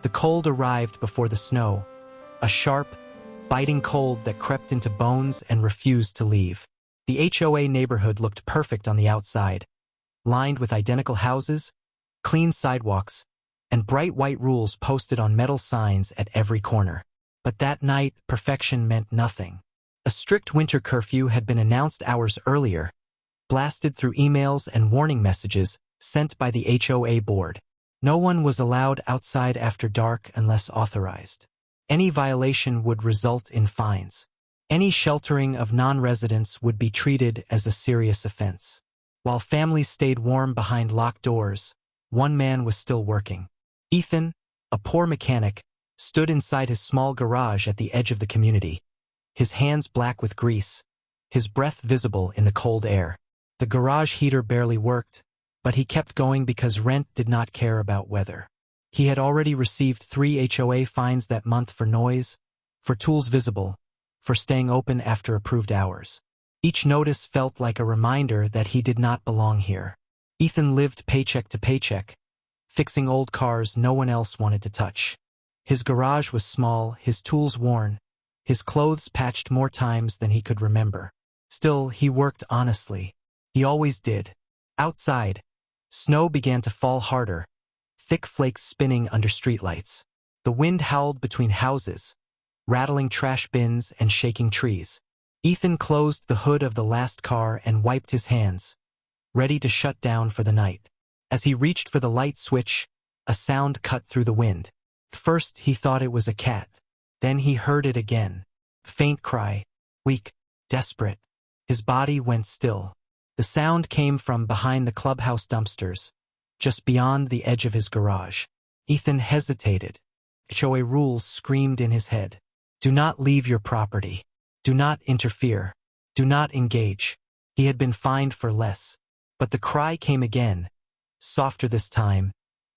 The cold arrived before the snow, a sharp, biting cold that crept into bones and refused to leave. The HOA neighborhood looked perfect on the outside, lined with identical houses, clean sidewalks, and bright white rules posted on metal signs at every corner. But that night, perfection meant nothing. A strict winter curfew had been announced hours earlier, blasted through emails and warning messages sent by the HOA board. No one was allowed outside after dark unless authorized. Any violation would result in fines. Any sheltering of non-residents would be treated as a serious offense. While families stayed warm behind locked doors, one man was still working. Ethan, a poor mechanic, stood inside his small garage at the edge of the community, his hands black with grease, his breath visible in the cold air. The garage heater barely worked, but he kept going because rent did not care about weather. He had already received 3 HOA fines that month for noise, for tools visible, for staying open after approved hours. Each notice felt like a reminder that he did not belong here. Ethan lived paycheck to paycheck, fixing old cars no one else wanted to touch. His garage was small, his tools worn, his clothes patched more times than he could remember. Still, he worked honestly. He always did. Outside, snow began to fall harder, thick flakes spinning under streetlights. The wind howled between houses, rattling trash bins and shaking trees. Ethan closed the hood of the last car and wiped his hands, ready to shut down for the night. As he reached for the light switch, a sound cut through the wind. First, he thought it was a cat. Then he heard it again. Faint cry, weak, desperate. His body went still. The sound came from behind the clubhouse dumpsters, just beyond the edge of his garage. Ethan hesitated. HOA rules screamed in his head. Do not leave your property. Do not interfere. Do not engage. He had been fined for less. But the cry came again, softer this time,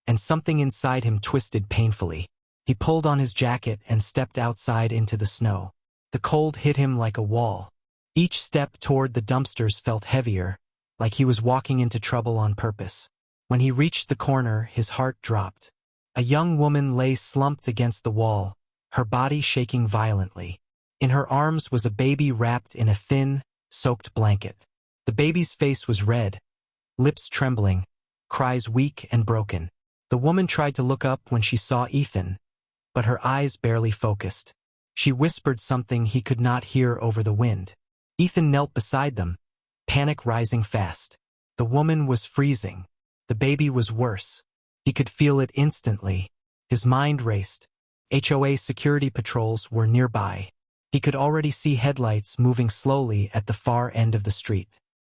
and something inside him twisted painfully. He pulled on his jacket and stepped outside into the snow. The cold hit him like a wall. Each step toward the dumpsters felt heavier, like he was walking into trouble on purpose. When he reached the corner, his heart dropped. A young woman lay slumped against the wall, her body shaking violently. In her arms was a baby wrapped in a thin, soaked blanket. The baby's face was red, lips trembling, cries weak and broken. The woman tried to look up when she saw Ethan, but her eyes barely focused. She whispered something he could not hear over the wind. Ethan knelt beside them, panic rising fast. The woman was freezing. The baby was worse. He could feel it instantly. His mind raced. HOA security patrols were nearby. He could already see headlights moving slowly at the far end of the street.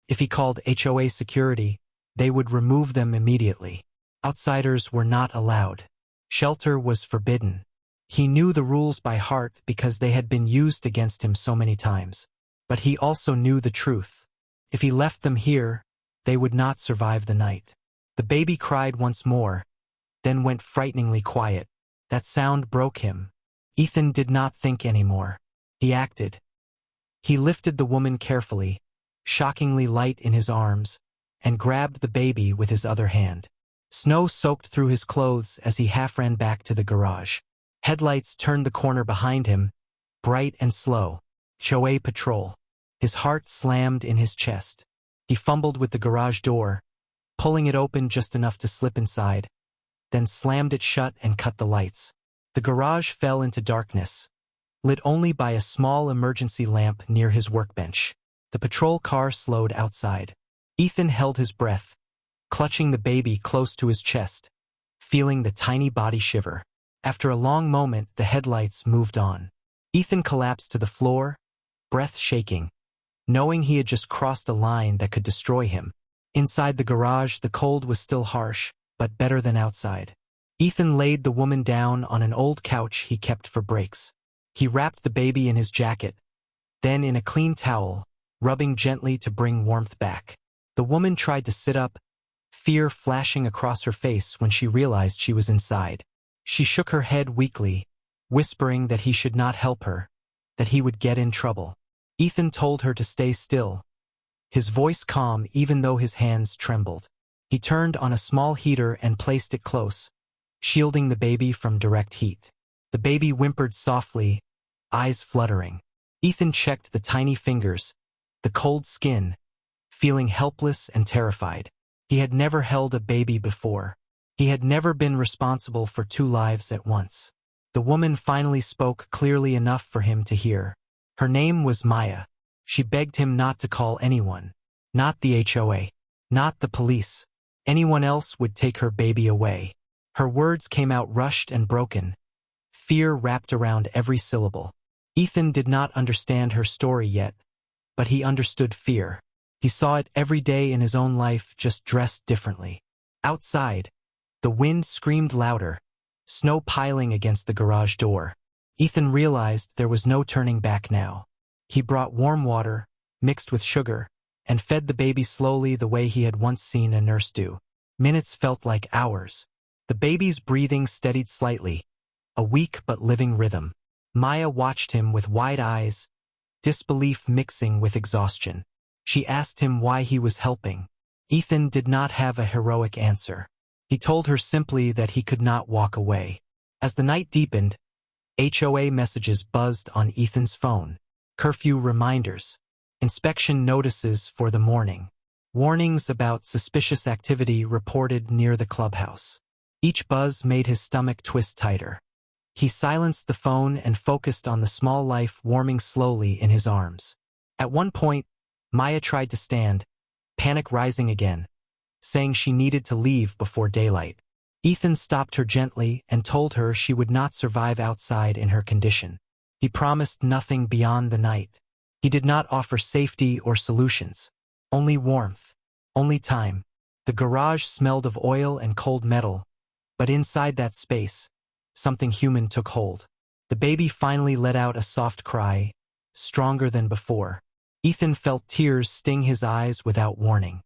If he called HOA security, they would remove them immediately. Outsiders were not allowed. Shelter was forbidden. He knew the rules by heart because they had been used against him so many times. But he also knew the truth. If he left them here, they would not survive the night. The baby cried once more, then went frighteningly quiet. That sound broke him. Ethan did not think anymore. He acted. He lifted the woman carefully, shockingly light in his arms, and grabbed the baby with his other hand. Snow soaked through his clothes as he half ran back to the garage. Headlights turned the corner behind him, bright and slow. HOA patrol. His heart slammed in his chest. He fumbled with the garage door, pulling it open just enough to slip inside, then slammed it shut and cut the lights. The garage fell into darkness, lit only by a small emergency lamp near his workbench. The patrol car slowed outside. Ethan held his breath, clutching the baby close to his chest, feeling the tiny body shiver. After a long moment, the headlights moved on. Ethan collapsed to the floor, breath shaking, knowing he had just crossed a line that could destroy him. Inside the garage, the cold was still harsh, but better than outside. Ethan laid the woman down on an old couch he kept for breaks. He wrapped the baby in his jacket, then in a clean towel, rubbing gently to bring warmth back. The woman tried to sit up, fear flashing across her face when she realized she was inside. She shook her head weakly, whispering that he should not help her, that he would get in trouble. Ethan told her to stay still, his voice calm even though his hands trembled. He turned on a small heater and placed it close, shielding the baby from direct heat. The baby whimpered softly, eyes fluttering. Ethan checked the tiny fingers, the cold skin, feeling helpless and terrified. He had never held a baby before. He had never been responsible for two lives at once. The woman finally spoke clearly enough for him to hear. Her name was Maya. She begged him not to call anyone. Not the HOA. Not the police. Anyone else would take her baby away. Her words came out rushed and broken. Fear wrapped around every syllable. Ethan did not understand her story yet, but he understood fear. He saw it every day in his own life, just dressed differently. Outside, the wind screamed louder, snow piling against the garage door. Ethan realized there was no turning back now. He brought warm water, mixed with sugar, and fed the baby slowly the way he had once seen a nurse do. Minutes felt like hours. The baby's breathing steadied slightly, a weak but living rhythm. Maya watched him with wide eyes, disbelief mixing with exhaustion. She asked him why he was helping. Ethan did not have a heroic answer. He told her simply that he could not walk away. As the night deepened, HOA messages buzzed on Ethan's phone. Curfew reminders, inspection notices for the morning, warnings about suspicious activity reported near the clubhouse. Each buzz made his stomach twist tighter. He silenced the phone and focused on the small life warming slowly in his arms. At one point, Maya tried to stand, panic rising again, saying she needed to leave before daylight. Ethan stopped her gently and told her she would not survive outside in her condition. He promised nothing beyond the night. He did not offer safety or solutions. Only warmth. Only time. The garage smelled of oil and cold metal, but inside that space, something human took hold. The baby finally let out a soft cry, stronger than before. Ethan felt tears sting his eyes without warning.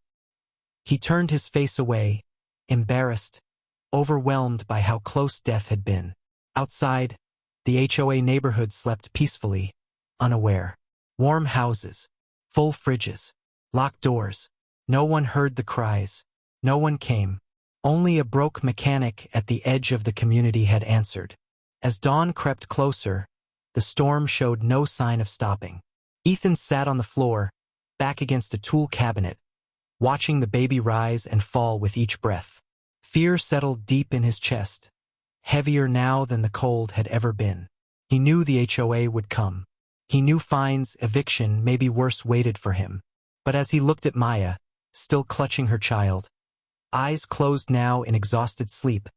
He turned his face away, embarrassed, overwhelmed by how close death had been. Outside, the HOA neighborhood slept peacefully, unaware. Warm houses, full fridges, locked doors. No one heard the cries. No one came. Only a broke mechanic at the edge of the community had answered. As dawn crept closer, the storm showed no sign of stopping. Ethan sat on the floor, back against a tool cabinet, watching the baby rise and fall with each breath. Fear settled deep in his chest, heavier now than the cold had ever been. He knew the HOA would come. He knew fines, eviction, maybe worse waited for him. But as he looked at Maya, still clutching her child, eyes closed now in exhausted sleep,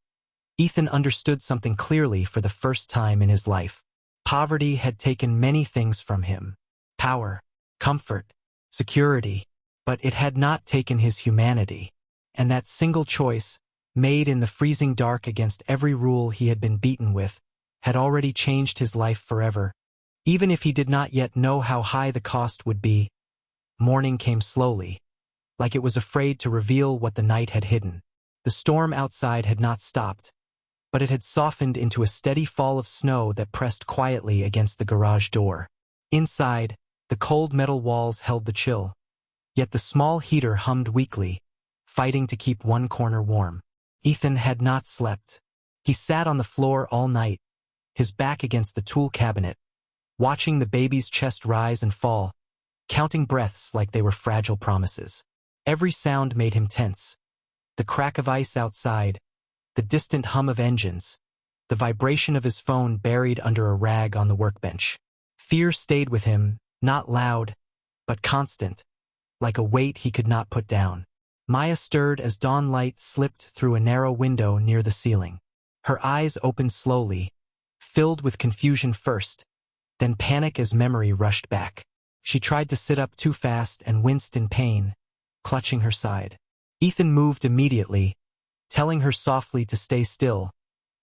Ethan understood something clearly for the first time in his life. Poverty had taken many things from him. Power, comfort, security, but it had not taken his humanity. And that single choice, made in the freezing dark against every rule he had been beaten with, had already changed his life forever. Even if he did not yet know how high the cost would be, morning came slowly, like it was afraid to reveal what the night had hidden. The storm outside had not stopped, but it had softened into a steady fall of snow that pressed quietly against the garage door. Inside, the cold metal walls held the chill, yet the small heater hummed weakly, fighting to keep one corner warm. Ethan had not slept. He sat on the floor all night, his back against the tool cabinet, watching the baby's chest rise and fall, counting breaths like they were fragile promises. Every sound made him tense. The crack of ice outside, the distant hum of engines, the vibration of his phone buried under a rag on the workbench. Fear stayed with him, not loud, but constant, like a weight he could not put down. Maya stirred as dawn light slipped through a narrow window near the ceiling. Her eyes opened slowly, filled with confusion first, then panic as memory rushed back. She tried to sit up too fast and winced in pain, clutching her side. Ethan moved immediately, telling her softly to stay still,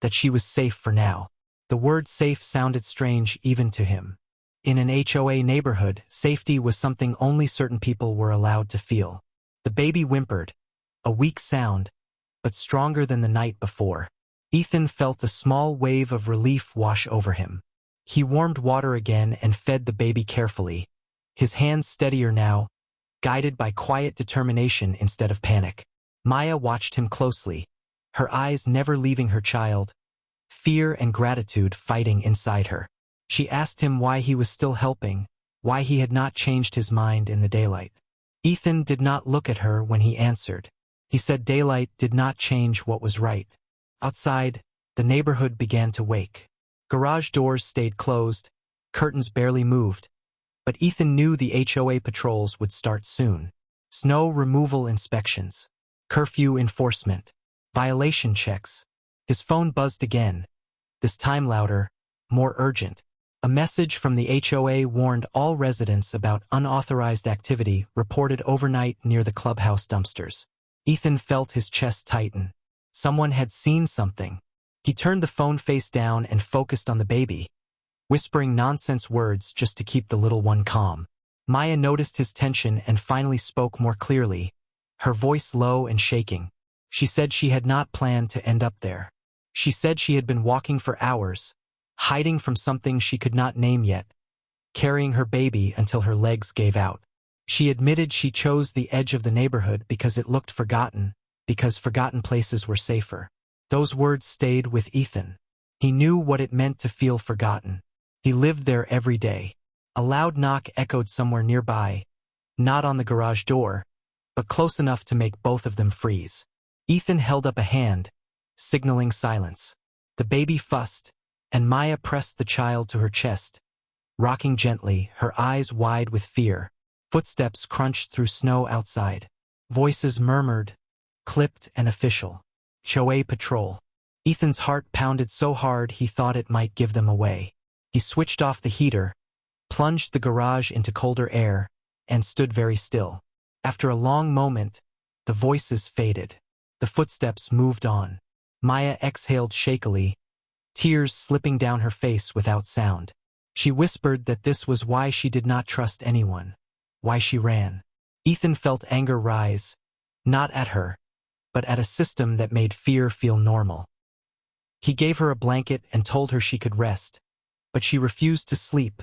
that she was safe for now. The word safe sounded strange even to him. In an HOA neighborhood, safety was something only certain people were allowed to feel. The baby whimpered, a weak sound, but stronger than the night before. Ethan felt a small wave of relief wash over him. He warmed water again and fed the baby carefully, his hands steadier now, guided by quiet determination instead of panic. Maya watched him closely, her eyes never leaving her child, fear and gratitude fighting inside her. She asked him why he was still helping, why he had not changed his mind in the daylight. Ethan did not look at her when he answered. He said daylight did not change what was right. Outside, the neighborhood began to wake. Garage doors stayed closed, curtains barely moved, but Ethan knew the HOA patrols would start soon. Snow removal inspections, curfew enforcement, violation checks. His phone buzzed again, this time louder, more urgent. A message from the HOA warned all residents about unauthorized activity reported overnight near the clubhouse dumpsters. Ethan felt his chest tighten. Someone had seen something. He turned the phone face down and focused on the baby, whispering nonsense words just to keep the little one calm. Maya noticed his tension and finally spoke more clearly, her voice low and shaking. She said she had not planned to end up there. She said she had been walking for hours, hiding from something she could not name yet, carrying her baby until her legs gave out. She admitted she chose the edge of the neighborhood because it looked forgotten, because forgotten places were safer. Those words stayed with Ethan. He knew what it meant to feel forgotten. He lived there every day. A loud knock echoed somewhere nearby, not on the garage door, but close enough to make both of them freeze. Ethan held up a hand, signaling silence. The baby fussed, and Maya pressed the child to her chest, rocking gently, her eyes wide with fear. Footsteps crunched through snow outside. Voices murmured, clipped and official. HOA patrol. Ethan's heart pounded so hard he thought it might give them away. He switched off the heater, plunged the garage into colder air, and stood very still. After a long moment, the voices faded. The footsteps moved on. Maya exhaled shakily, tears slipping down her face without sound. She whispered that this was why she did not trust anyone, why she ran. Ethan felt anger rise, not at her, but at a system that made fear feel normal. He gave her a blanket and told her she could rest, but she refused to sleep,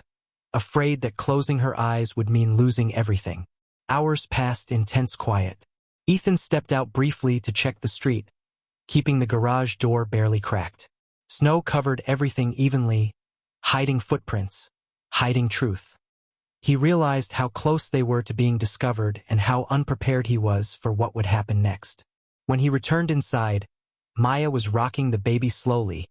afraid that closing her eyes would mean losing everything. Hours passed in tense quiet. Ethan stepped out briefly to check the street, keeping the garage door barely cracked. Snow covered everything evenly, hiding footprints, hiding truth. He realized how close they were to being discovered and how unprepared he was for what would happen next. When he returned inside, Maya was rocking the baby slowly,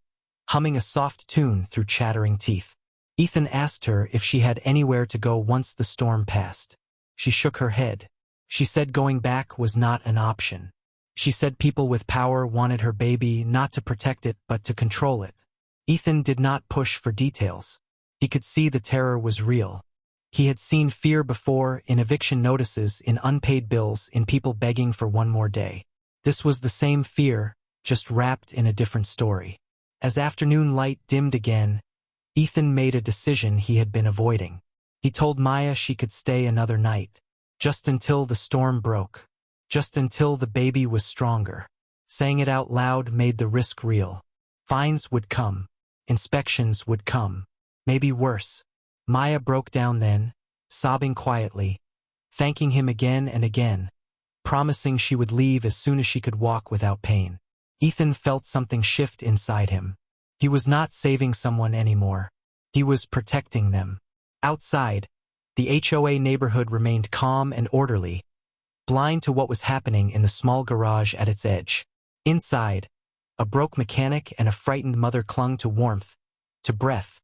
humming a soft tune through chattering teeth. Ethan asked her if she had anywhere to go once the storm passed. She shook her head. She said going back was not an option. She said people with power wanted her baby not to protect it but to control it. Ethan did not push for details. He could see the terror was real. He had seen fear before, in eviction notices, in unpaid bills, in people begging for one more day. This was the same fear, just wrapped in a different story. As afternoon light dimmed again, Ethan made a decision he had been avoiding. He told Maya she could stay another night, just until the storm broke, just until the baby was stronger. Saying it out loud made the risk real. Fines would come. Inspections would come. Maybe worse. Maya broke down then, sobbing quietly, thanking him again and again, promising she would leave as soon as she could walk without pain. Ethan felt something shift inside him. He was not saving someone anymore. He was protecting them. Outside, the HOA neighborhood remained calm and orderly, blind to what was happening in the small garage at its edge. Inside, a broke mechanic and a frightened mother clung to warmth, to breath,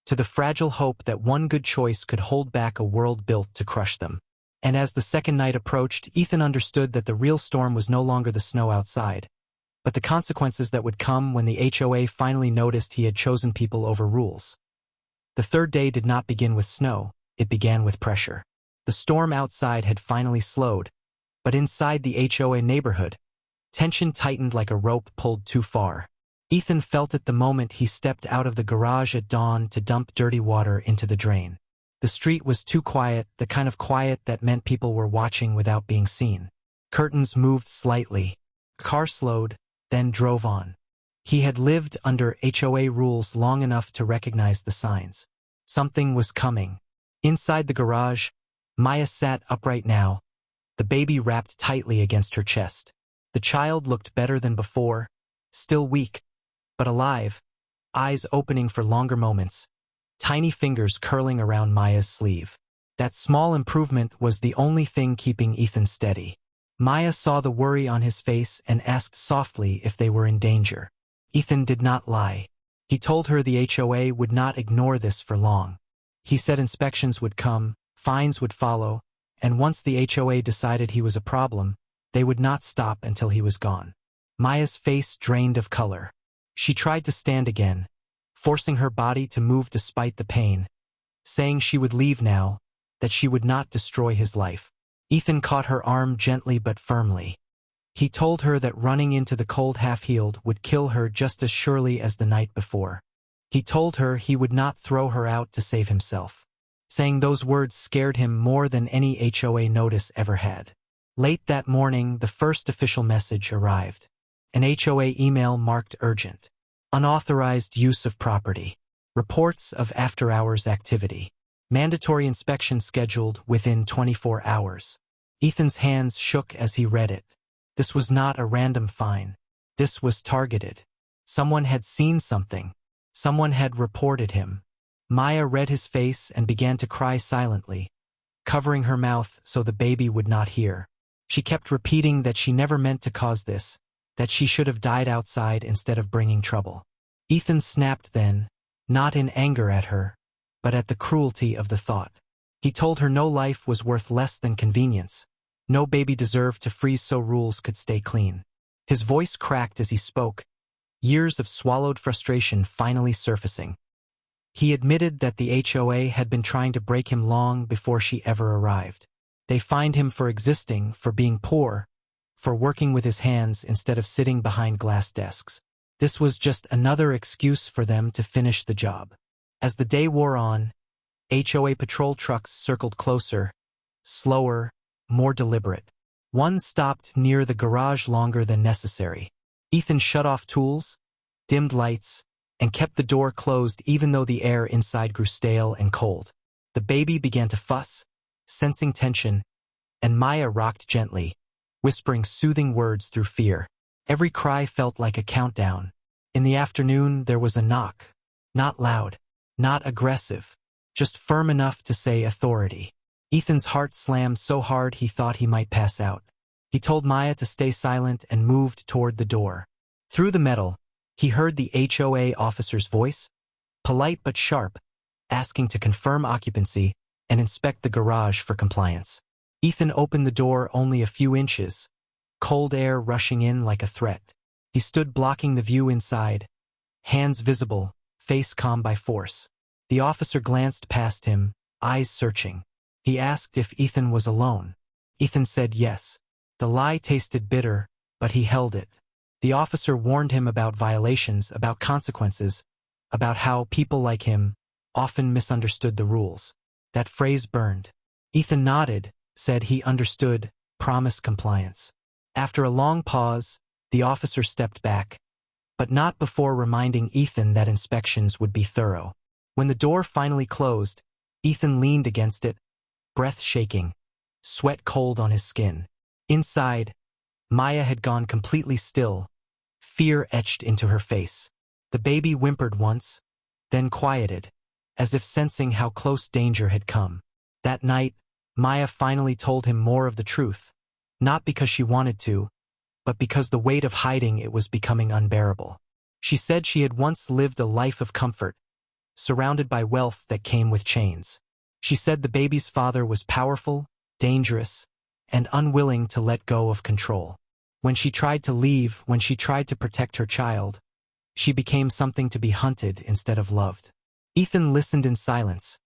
to the fragile hope that one good choice could hold back a world built to crush them. And as the second night approached, Ethan understood that the real storm was no longer the snow outside, but the consequences that would come when the HOA finally noticed he had chosen people over rules. The third day did not begin with snow, it began with pressure. The storm outside had finally slowed, but inside the HOA neighborhood, tension tightened like a rope pulled too far. Ethan felt it the moment he stepped out of the garage at dawn to dump dirty water into the drain. The street was too quiet, the kind of quiet that meant people were watching without being seen. Curtains moved slightly. Car slowed, then drove on. He had lived under HOA rules long enough to recognize the signs. Something was coming. Inside the garage, Maya sat upright now, the baby wrapped tightly against her chest. The child looked better than before, still weak, but alive, eyes opening for longer moments, tiny fingers curling around Maya's sleeve. That small improvement was the only thing keeping Ethan steady. Maya saw the worry on his face and asked softly if they were in danger. Ethan did not lie. He told her the HOA would not ignore this for long. He said inspections would come, fines would follow, and once the HOA decided he was a problem, they would not stop until he was gone. Maya's face drained of color. She tried to stand again, forcing her body to move despite the pain, saying she would leave now, that she would not destroy his life. Ethan caught her arm gently but firmly. He told her that running into the cold half-healed would kill her just as surely as the night before. He told her he would not throw her out to save himself. Saying those words scared him more than any HOA notice ever had. Late that morning, the first official message arrived. An HOA email marked urgent. Unauthorized use of property. Reports of after-hours activity. Mandatory inspection scheduled within 24 hours. Ethan's hands shook as he read it. This was not a random fine. This was targeted. Someone had seen something. Someone had reported him. Maya read his face and began to cry silently, covering her mouth so the baby would not hear. She kept repeating that she never meant to cause this, that she should have died outside instead of bringing trouble. Ethan snapped then, not in anger at her, but at the cruelty of the thought. He told her no life was worth less than convenience. No baby deserved to freeze so rules could stay clean. His voice cracked as he spoke, years of swallowed frustration finally surfacing. He admitted that the HOA had been trying to break him long before she ever arrived. They fined him for existing, for being poor, for working with his hands instead of sitting behind glass desks. This was just another excuse for them to finish the job. As the day wore on, HOA patrol trucks circled closer, slower, more deliberate. One stopped near the garage longer than necessary. Ethan shut off tools, dimmed lights, and kept the door closed even though the air inside grew stale and cold. The baby began to fuss, sensing tension, and Maya rocked gently, whispering soothing words through fear. Every cry felt like a countdown. In the afternoon, there was a knock. Not loud, not aggressive, just firm enough to say authority. Ethan's heart slammed so hard he thought he might pass out. He told Maya to stay silent and moved toward the door. Through the metal, he heard the HOA officer's voice, polite but sharp, asking to confirm occupancy and inspect the garage for compliance. Ethan opened the door only a few inches, cold air rushing in like a threat. He stood blocking the view inside, hands visible, face calm by force. The officer glanced past him, eyes searching. He asked if Ethan was alone. Ethan said yes. The lie tasted bitter, but he held it. The officer warned him about violations, about consequences, about how people like him often misunderstood the rules. That phrase burned. Ethan nodded, said he understood, promised compliance. After a long pause, the officer stepped back, but not before reminding Ethan that inspections would be thorough. When the door finally closed, Ethan leaned against it, breath shaking, sweat cold on his skin. Inside, Maya had gone completely still, fear etched into her face. The baby whimpered once, then quieted, as if sensing how close danger had come. That night, Maya finally told him more of the truth, not because she wanted to, but because the weight of hiding it was becoming unbearable. She said she had once lived a life of comfort, surrounded by wealth that came with chains. She said the baby's father was powerful, dangerous, and unwilling to let go of control. When she tried to leave, when she tried to protect her child, she became something to be hunted instead of loved. Ethan listened in silence,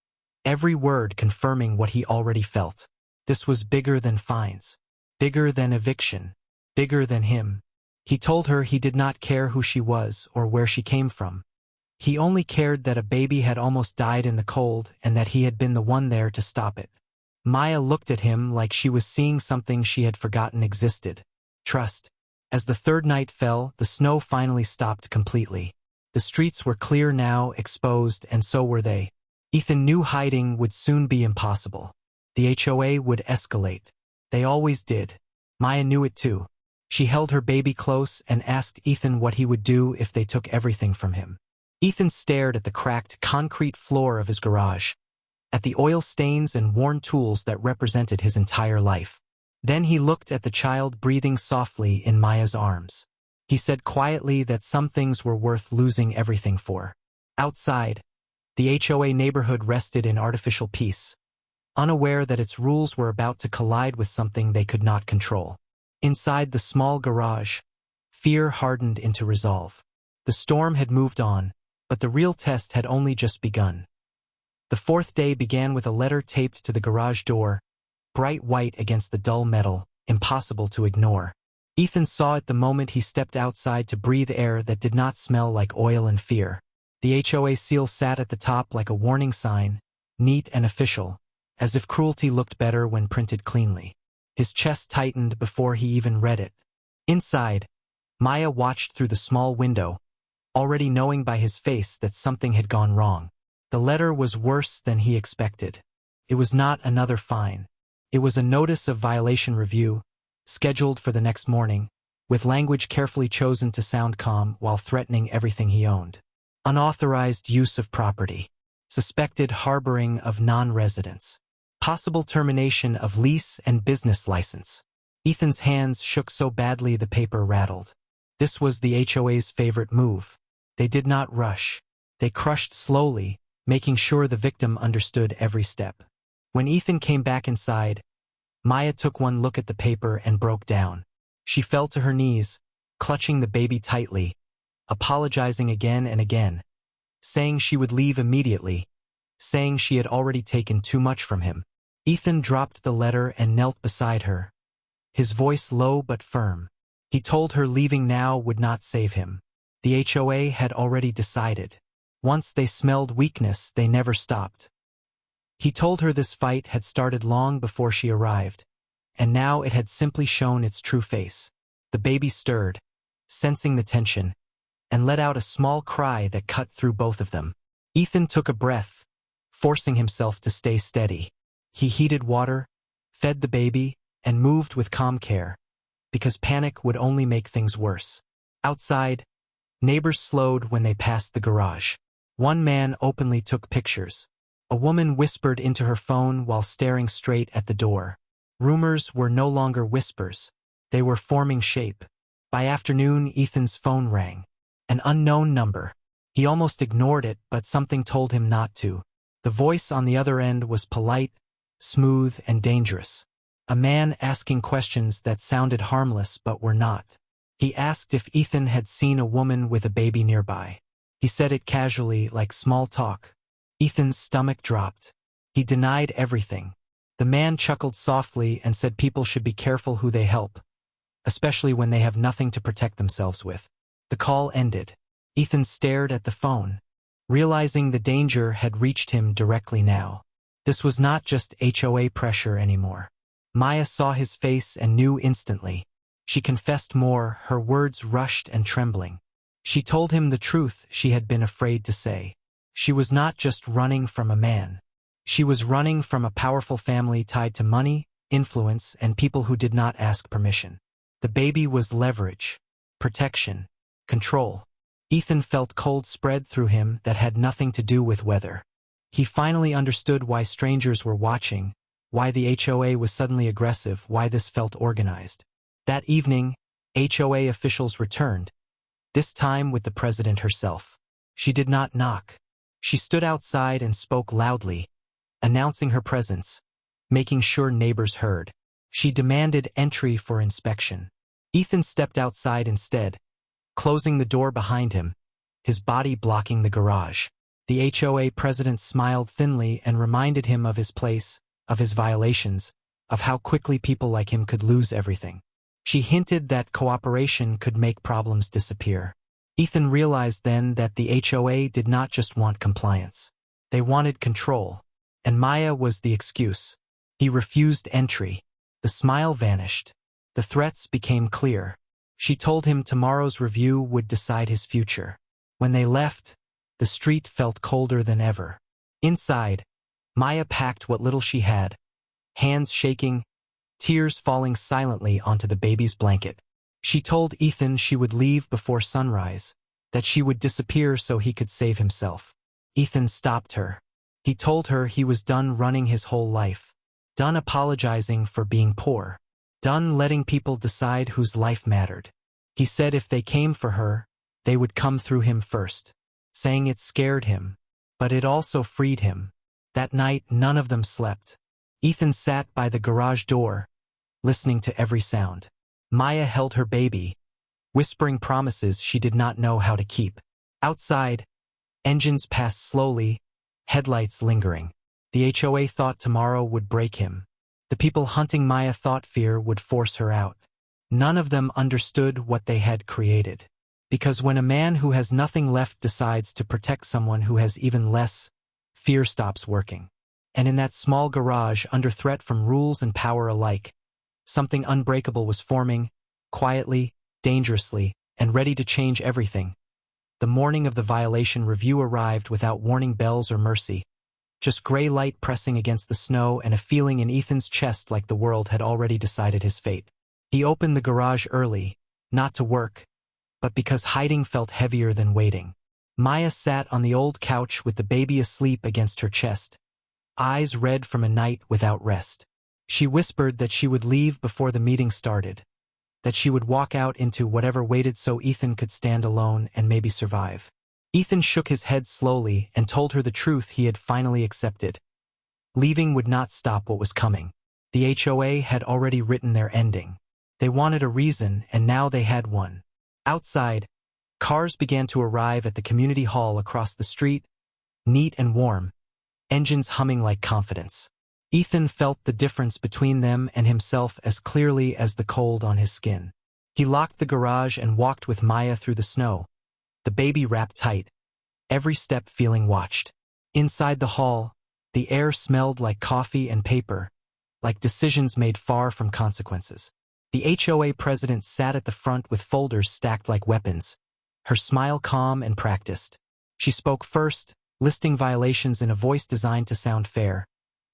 every word confirming what he already felt. This was bigger than fines, bigger than eviction, bigger than him. He told her he did not care who she was or where she came from. He only cared that a baby had almost died in the cold and that he had been the one there to stop it. Maya looked at him like she was seeing something she had forgotten existed. Trust. As the third night fell, the snow finally stopped completely. The streets were clear now, exposed, and so were they. Ethan knew hiding would soon be impossible. The HOA would escalate. They always did. Maya knew it too. She held her baby close and asked Ethan what he would do if they took everything from him. Ethan stared at the cracked concrete floor of his garage, at the oil stains and worn tools that represented his entire life. Then he looked at the child breathing softly in Maya's arms. He said quietly that some things were worth losing everything for. Outside, the HOA neighborhood rested in artificial peace, unaware that its rules were about to collide with something they could not control. Inside the small garage, fear hardened into resolve. The storm had moved on, but the real test had only just begun. The fourth day began with a letter taped to the garage door, bright white against the dull metal, impossible to ignore. Ethan saw it the moment he stepped outside to breathe air that did not smell like oil and fear. The HOA seal sat at the top like a warning sign, neat and official, as if cruelty looked better when printed cleanly. His chest tightened before he even read it. Inside, Maya watched through the small window, already knowing by his face that something had gone wrong. The letter was worse than he expected. It was not another fine. It was a notice of violation review, scheduled for the next morning, with language carefully chosen to sound calm while threatening everything he owned. Unauthorized use of property. Suspected harboring of non-residents. Possible termination of lease and business license. Ethan's hands shook so badly the paper rattled. This was the HOA's favorite move. They did not rush. They crushed slowly, making sure the victim understood every step. When Ethan came back inside, Maya took one look at the paper and broke down. She fell to her knees, clutching the baby tightly, apologizing again and again, saying she would leave immediately, saying she had already taken too much from him. Ethan dropped the letter and knelt beside her, his voice low but firm. He told her leaving now would not save him. The HOA had already decided. Once they smelled weakness, they never stopped. He told her this fight had started long before she arrived, and now it had simply shown its true face. The baby stirred, sensing the tension, and let out a small cry that cut through both of them. Ethan took a breath, forcing himself to stay steady. He heated water, fed the baby, and moved with calm care, because panic would only make things worse. Outside, neighbors slowed when they passed the garage. One man openly took pictures. A woman whispered into her phone while staring straight at the door. Rumors were no longer whispers. They were forming shape. By afternoon, Ethan's phone rang. An unknown number. He almost ignored it, but something told him not to. The voice on the other end was polite, smooth, and dangerous. A man asking questions that sounded harmless but were not. He asked if Ethan had seen a woman with a baby nearby. He said it casually, like small talk. Ethan's stomach dropped. He denied everything. The man chuckled softly and said people should be careful who they help, especially when they have nothing to protect themselves with. The call ended. Ethan stared at the phone, realizing the danger had reached him directly now. This was not just HOA pressure anymore. Maya saw his face and knew instantly. She confessed more, her words rushed and trembling. She told him the truth she had been afraid to say. She was not just running from a man. She was running from a powerful family tied to money, influence, and people who did not ask permission. The baby was leverage, protection, control. Ethan felt cold spread through him that had nothing to do with weather. He finally understood why strangers were watching, why the HOA was suddenly aggressive, why this felt organized. That evening, HOA officials returned, this time with the president herself. She did not knock. She stood outside and spoke loudly, announcing her presence, making sure neighbors heard. She demanded entry for inspection. Ethan stepped outside instead, closing the door behind him, his body blocking the garage. The HOA president smiled thinly and reminded him of his place, of his violations, of how quickly people like him could lose everything. She hinted that cooperation could make problems disappear. Ethan realized then that the HOA did not just want compliance. They wanted control, and Maya was the excuse. He refused entry. The smile vanished. The threats became clear. She told him tomorrow's review would decide his future. When they left, the street felt colder than ever. Inside, Maya packed what little she had, hands shaking, tears falling silently onto the baby's blanket. She told Ethan she would leave before sunrise, that she would disappear so he could save himself. Ethan stopped her. He told her he was done running his whole life, done apologizing for being poor, done letting people decide whose life mattered. He said if they came for her, they would come through him first, saying it scared him, but it also freed him. That night, none of them slept. Ethan sat by the garage door, listening to every sound. Maya held her baby, whispering promises she did not know how to keep. Outside, engines passed slowly, headlights lingering. The HOA thought tomorrow would break him. The people hunting Maya thought fear would force her out. None of them understood what they had created. Because when a man who has nothing left decides to protect someone who has even less, fear stops working. And in that small garage, under threat from rules and power alike, something unbreakable was forming, quietly, dangerously, and ready to change everything. The morning of the violation review arrived without warning bells or mercy, just gray light pressing against the snow and a feeling in Ethan's chest like the world had already decided his fate. He opened the garage early, not to work, but because hiding felt heavier than waiting. Maya sat on the old couch with the baby asleep against her chest, eyes red from a night without rest. She whispered that she would leave before the meeting started, that she would walk out into whatever waited so Ethan could stand alone and maybe survive. Ethan shook his head slowly and told her the truth he had finally accepted. Leaving would not stop what was coming. The HOA had already written their ending. They wanted a reason, and now they had one. Outside, cars began to arrive at the community hall across the street, neat and warm, engines humming like confidence. Ethan felt the difference between them and himself as clearly as the cold on his skin. He locked the garage and walked with Maya through the snow, the baby wrapped tight, every step feeling watched. Inside the hall, the air smelled like coffee and paper, like decisions made far from consequences. The HOA president sat at the front with folders stacked like weapons, her smile calm and practiced. She spoke first, listing violations in a voice designed to sound fair,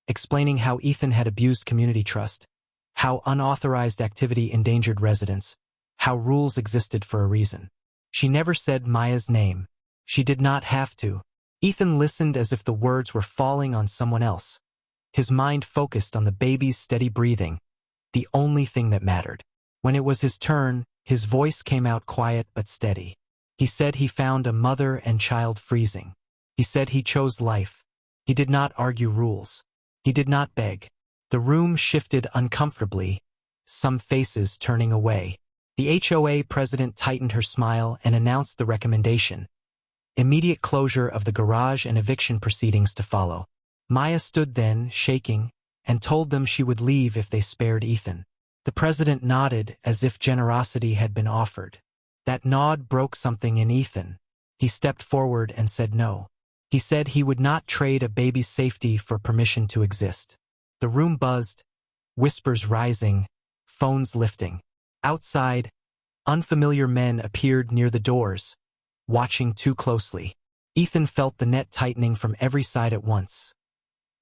explaining how Ethan had abused community trust, how unauthorized activity endangered residents, how rules existed for a reason. She never said Maya's name. She did not have to. Ethan listened as if the words were falling on someone else. His mind focused on the baby's steady breathing, the only thing that mattered. When it was his turn, his voice came out quiet but steady. He said he found a mother and child freezing. He said he chose life. He did not argue rules. He did not beg. The room shifted uncomfortably, some faces turning away. The HOA president tightened her smile and announced the recommendation: immediate closure of the garage and eviction proceedings to follow. Maya stood then, shaking, and told them she would leave if they spared Ethan. The president nodded as if generosity had been offered. That nod broke something in Ethan. He stepped forward and said no. He said he would not trade a baby's safety for permission to exist. The room buzzed, whispers rising, phones lifting. Outside, unfamiliar men appeared near the doors, watching too closely. Ethan felt the net tightening from every side at once.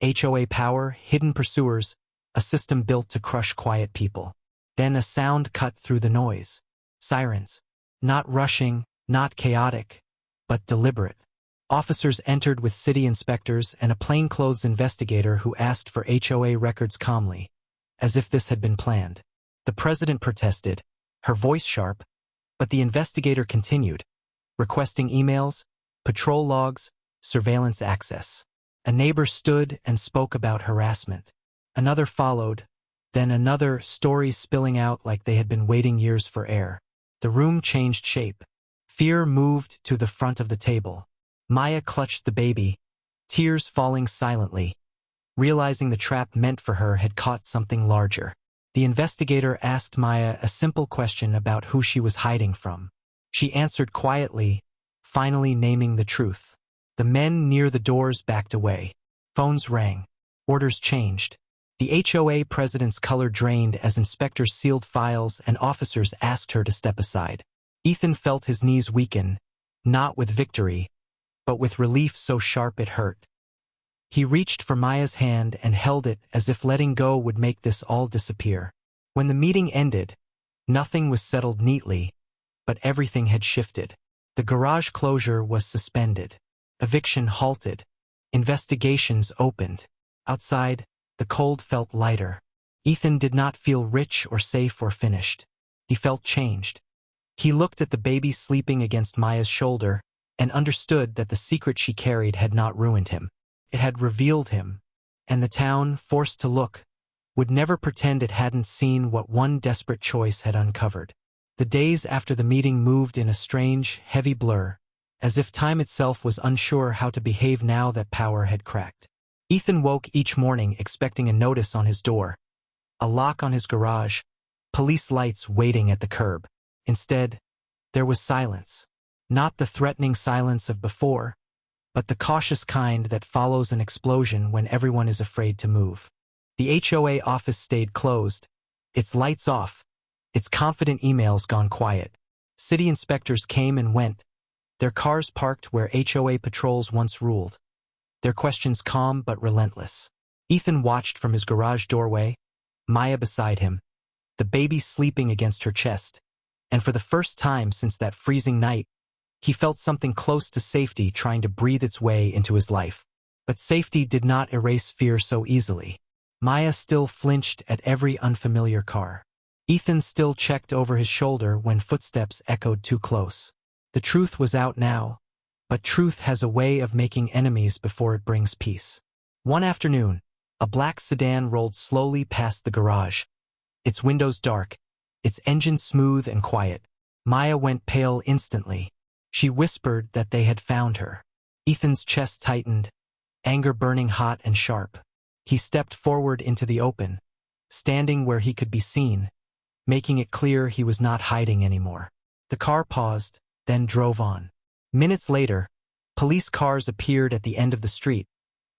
HOA power, hidden pursuers, a system built to crush quiet people. Then a sound cut through the noise. Sirens. Not rushing, not chaotic, but deliberate. Officers entered with city inspectors and a plainclothes investigator who asked for HOA records calmly, as if this had been planned. The president protested, her voice sharp, but the investigator continued, requesting emails, patrol logs, surveillance access. A neighbor stood and spoke about harassment. Another followed, then another, stories spilling out like they had been waiting years for air. The room changed shape. Fear moved to the front of the table. Maya clutched the baby, tears falling silently, realizing the trap meant for her had caught something larger. The investigator asked Maya a simple question about who she was hiding from. She answered quietly, finally naming the truth. The men near the doors backed away. Phones rang. Orders changed. The HOA president's color drained as inspectors sealed files and officers asked her to step aside. Ethan felt his knees weaken, not with victory, but with relief so sharp it hurt. He reached for Maya's hand and held it as if letting go would make this all disappear. When the meeting ended, Nothing was settled neatly, but everything had shifted. The garage closure was suspended. Eviction halted. Investigations opened. Outside, the cold felt lighter. Ethan did not feel rich or safe or finished. He felt changed. He looked at the baby sleeping against Maya's shoulder and understood that the secret she carried had not ruined him. It had revealed him, and the town, forced to look, would never pretend it hadn't seen what one desperate choice had uncovered. The days after the meeting moved in a strange, heavy blur, as if time itself was unsure how to behave now that power had cracked. Ethan woke each morning expecting a notice on his door, a lock on his garage, police lights waiting at the curb. Instead, there was silence. Not the threatening silence of before, but the cautious kind that follows an explosion when everyone is afraid to move. The HOA office stayed closed, its lights off, its confident emails gone quiet. City inspectors came and went, their cars parked where HOA patrols once ruled, their questions calm but relentless. Ethan watched from his garage doorway, Maya beside him, the baby sleeping against her chest, and for the first time since that freezing night, he felt something close to safety trying to breathe its way into his life. But safety did not erase fear so easily. Maya still flinched at every unfamiliar car. Ethan still checked over his shoulder when footsteps echoed too close. The truth was out now, but truth has a way of making enemies before it brings peace. One afternoon, a black sedan rolled slowly past the garage, its windows dark, its engine smooth and quiet. Maya went pale instantly. She whispered that they had found her. Ethan's chest tightened, anger burning hot and sharp. He stepped forward into the open, standing where he could be seen, making it clear he was not hiding anymore. The car paused, then drove on. Minutes later, police cars appeared at the end of the street,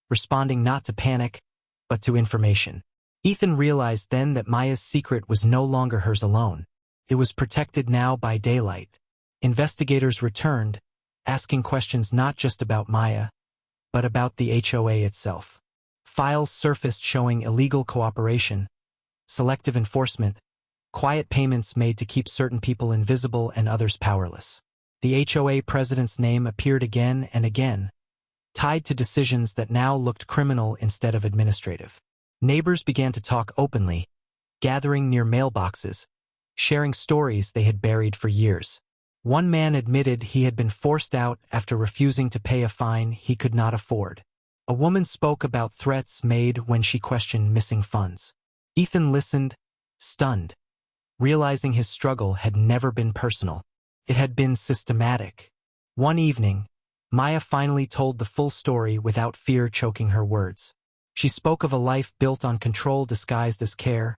responding not to panic, but to information. Ethan realized then that Maya's secret was no longer hers alone. It was protected now by daylight. Investigators returned, asking questions not just about Maya, but about the HOA itself. Files surfaced showing illegal cooperation, selective enforcement, quiet payments made to keep certain people invisible and others powerless. The HOA president's name appeared again and again, tied to decisions that now looked criminal instead of administrative. Neighbors began to talk openly, gathering near mailboxes, sharing stories they had buried for years. One man admitted he had been forced out after refusing to pay a fine he could not afford. A woman spoke about threats made when she questioned missing funds. Ethan listened, stunned, realizing his struggle had never been personal. It had been systematic. One evening, Maya finally told the full story without fear choking her words. She spoke of a life built on control disguised as care,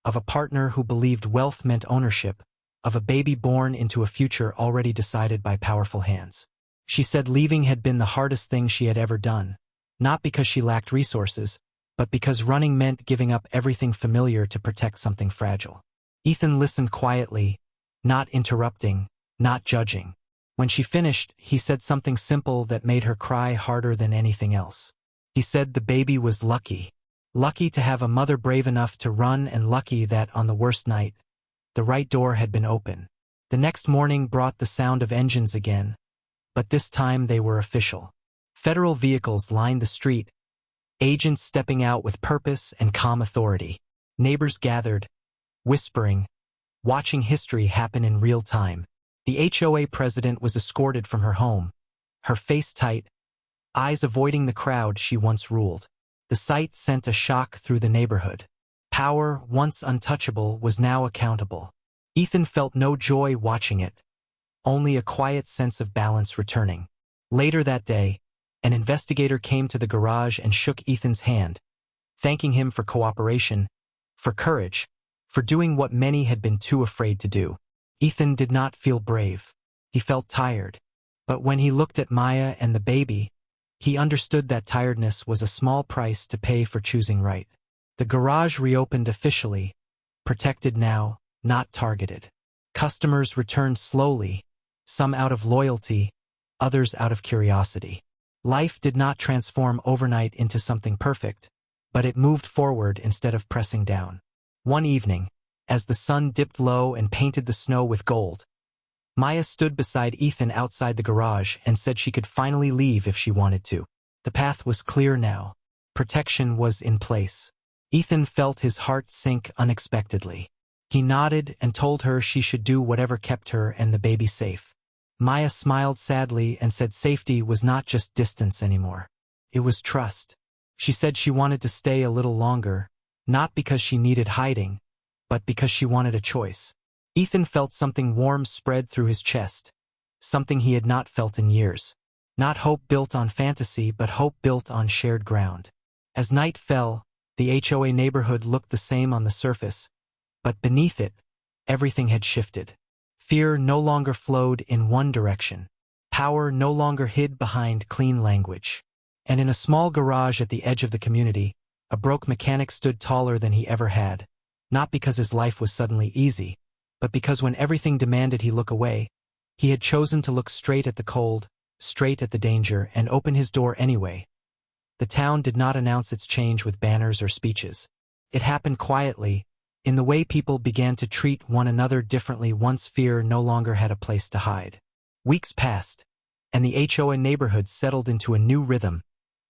of a partner who believed wealth meant ownership, of a baby born into a future already decided by powerful hands. She said leaving had been the hardest thing she had ever done, not because she lacked resources, but because running meant giving up everything familiar to protect something fragile. Ethan listened quietly, not interrupting, not judging. When she finished, he said something simple that made her cry harder than anything else. He said the baby was lucky. Lucky to have a mother brave enough to run, and lucky that on the worst night, the right door had been open. The next morning brought the sound of engines again, but this time they were official. Federal vehicles lined the street, agents stepping out with purpose and calm authority. Neighbors gathered, whispering, watching history happen in real time. The HOA president was escorted from her home, her face tight, eyes avoiding the crowd she once ruled. The sight sent a shock through the neighborhood. Power, once untouchable, was now accountable. Ethan felt no joy watching it, only a quiet sense of balance returning. Later that day, an investigator came to the garage and shook Ethan's hand, thanking him for cooperation, for courage, for doing what many had been too afraid to do. Ethan did not feel brave. He felt tired. But when he looked at Maya and the baby, he understood that tiredness was a small price to pay for choosing right. The garage reopened officially, protected now, not targeted. Customers returned slowly, some out of loyalty, others out of curiosity. Life did not transform overnight into something perfect, but it moved forward instead of pressing down. One evening, as the sun dipped low and painted the snow with gold. Maya stood beside Ethan outside the garage and said she could finally leave if she wanted to. The path was clear now. Protection was in place. Ethan felt his heart sink unexpectedly. He nodded and told her she should do whatever kept her and the baby safe. Maya smiled sadly and said safety was not just distance anymore. It was trust. She said she wanted to stay a little longer, not because she needed hiding, but because she wanted a choice. Ethan felt something warm spread through his chest, something he had not felt in years. Not hope built on fantasy, but hope built on shared ground. As night fell, the HOA neighborhood looked the same on the surface, but beneath it, everything had shifted. Fear no longer flowed in one direction. Power no longer hid behind clean language. And in a small garage at the edge of the community, a broke mechanic stood taller than he ever had, not because his life was suddenly easy, but because when everything demanded he look away, he had chosen to look straight at the cold, straight at the danger, and open his door anyway. The town did not announce its change with banners or speeches. It happened quietly, in the way people began to treat one another differently once fear no longer had a place to hide. Weeks passed, and the HOA neighborhood settled into a new rhythm,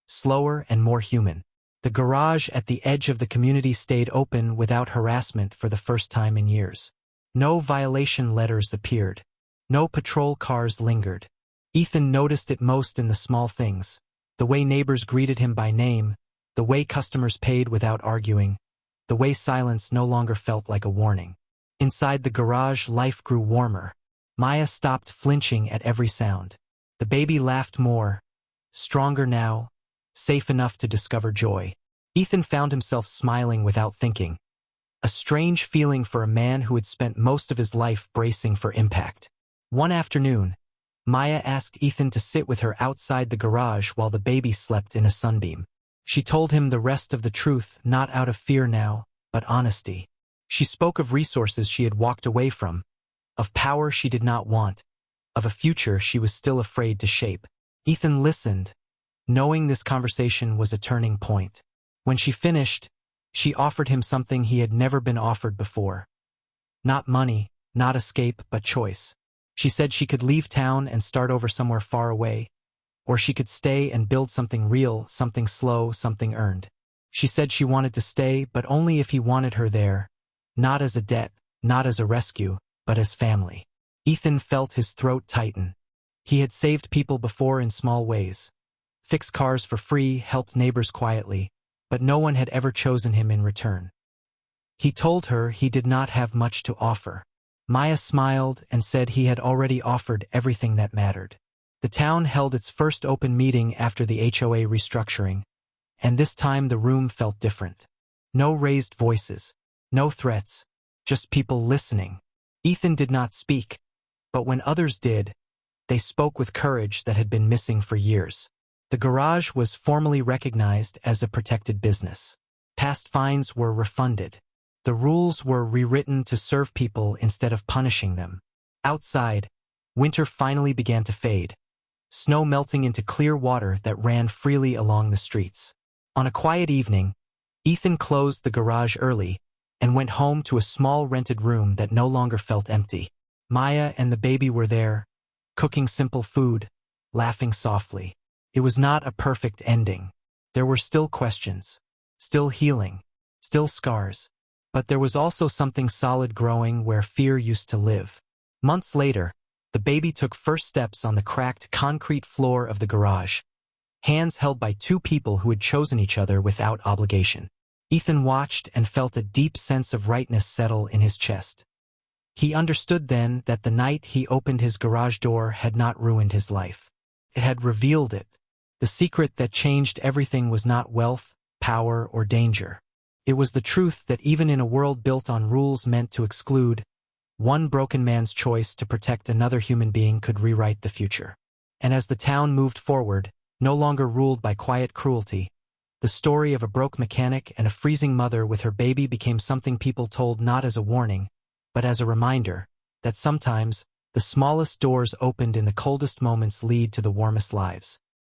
slower and more human. The garage at the edge of the community stayed open without harassment for the first time in years. No violation letters appeared. No patrol cars lingered. Ethan noticed it most in the small things, the way neighbors greeted him by name, the way customers paid without arguing, the way silence no longer felt like a warning. Inside the garage, life grew warmer. Maya stopped flinching at every sound. The baby laughed more, stronger now, safe enough to discover joy. Ethan found himself smiling without thinking. A strange feeling for a man who had spent most of his life bracing for impact. One afternoon, Maya asked Ethan to sit with her outside the garage while the baby slept in a sunbeam. She told him the rest of the truth, not out of fear now, but honesty. She spoke of resources she had walked away from, of power she did not want, of a future she was still afraid to shape. Ethan listened, knowing this conversation was a turning point. When she finished, she offered him something he had never been offered before. Not money, not escape, but choice. She said she could leave town and start over somewhere far away, or she could stay and build something real, something slow, something earned. She said she wanted to stay, but only if he wanted her there, not as a debt, not as a rescue, but as family. Ethan felt his throat tighten. He had saved people before in small ways. Fixed cars for free, helped neighbors quietly, but no one had ever chosen him in return. He told her he did not have much to offer. Maya smiled and said he had already offered everything that mattered. The town held its first open meeting after the HOA restructuring, and this time the room felt different. No raised voices, no threats, just people listening. Ethan did not speak, but when others did, they spoke with courage that had been missing for years. The garage was formally recognized as a protected business. Past fines were refunded. The rules were rewritten to serve people instead of punishing them. Outside, winter finally began to fade, snow melting into clear water that ran freely along the streets. On a quiet evening, Ethan closed the garage early and went home to a small rented room that no longer felt empty. Maya and the baby were there, cooking simple food, laughing softly. It was not a perfect ending. There were still questions, still healing, still scars. But there was also something solid growing where fear used to live. Months later, the baby took first steps on the cracked concrete floor of the garage, hands held by two people who had chosen each other without obligation. Ethan watched and felt a deep sense of rightness settle in his chest. He understood then that the night he opened his garage door had not ruined his life. It had revealed it. The secret that changed everything was not wealth, power, or danger. It was the truth that even in a world built on rules meant to exclude, one broken man's choice to protect another human being could rewrite the future. And as the town moved forward, no longer ruled by quiet cruelty, the story of a broke mechanic and a freezing mother with her baby became something people told not as a warning, but as a reminder that sometimes the smallest doors opened in the coldest moments lead to the warmest lives.